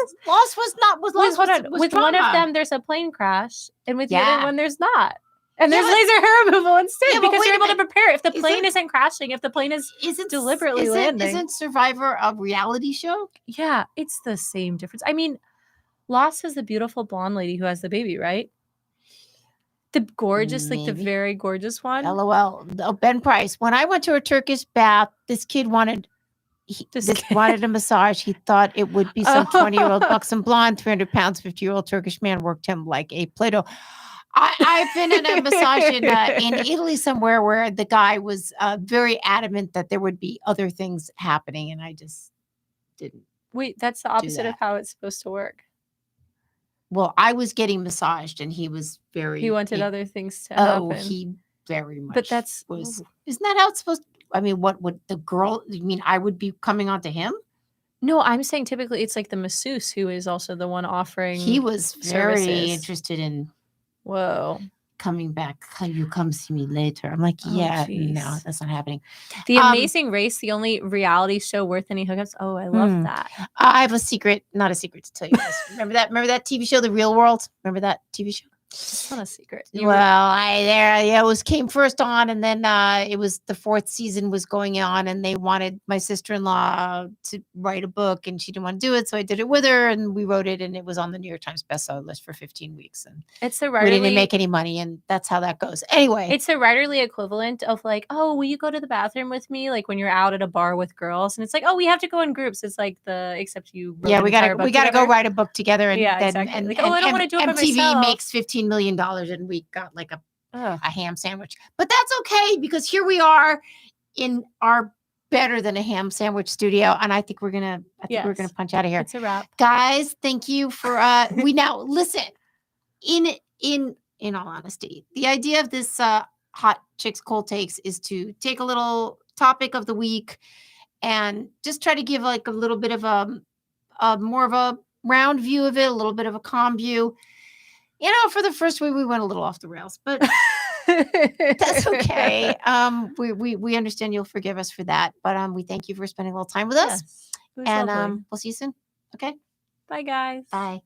with one of them, there's a plane crash, and with the other one, there's not. And there's laser hair removal instead because you're able to prepare. If the plane isn't crashing, if the plane isn't deliberately landing. Isn't Survivor a reality show? Yeah, it's the same difference. I mean, Lost is the beautiful blonde lady who has the baby, right? The gorgeous, like the very gorgeous one. LOL. Oh, Ben Price. When I went to a Turkish bath, this kid wanted a massage. He thought it would be some 20-year-old buxom blonde, 300 pounds, 50-year-old Turkish man worked him like a Play-Doh. I've been in a massage in Italy somewhere where the guy was very adamant that there would be other things happening, and I just didn't. Wait, that's the opposite of how it's supposed to work. Well, I was getting massaged, and he was He wanted other things to happen. Oh, he very much. But isn't that how it's supposed to? I mean, what would the girl? You mean I would be coming on to him? No, I'm saying typically it's like the masseuse who is also the one offering. He was very interested in. Whoa. Coming back, you come see me later. I'm like, no, that's not happening. The Amazing Race, the only reality show worth any hookups. Oh, I love that. I have a secret, not a secret to tell you guys. Remember that TV show, The Real World? Remember that TV show? It's not a secret. It came first on, and then it was the fourth season was going on, and they wanted my sister-in-law to write a book, and she didn't want to do it, so I did it with her, and we wrote it, and it was on the New York Times bestseller list for 15 weeks, and we didn't make any money, and that's how that goes. Anyway, it's a writerly equivalent of like, oh, will you go to the bathroom with me? Like when you're out at a bar with girls, and it's like, oh, we have to go in groups. It's like except you. We gotta go write a book together, and exactly. And like, I don't want to do it by MTV myself. makes $15 million, and we got like a ham sandwich, but that's okay because here we are in our better than a ham sandwich studio, and I think we're gonna punch out of here. It's a wrap, guys. Thank you for we now listen. In all honesty, the idea of this Hot Chicks Cold Takes is to take a little topic of the week and just try to give like a little bit of a more of a round view of it, a little bit of a calm view. You know, for the first week, we went a little off the rails, but that's okay. We understand you'll forgive us for that, but we thank you for spending a little time with us, and we'll see you soon. Okay. Bye, guys. Bye.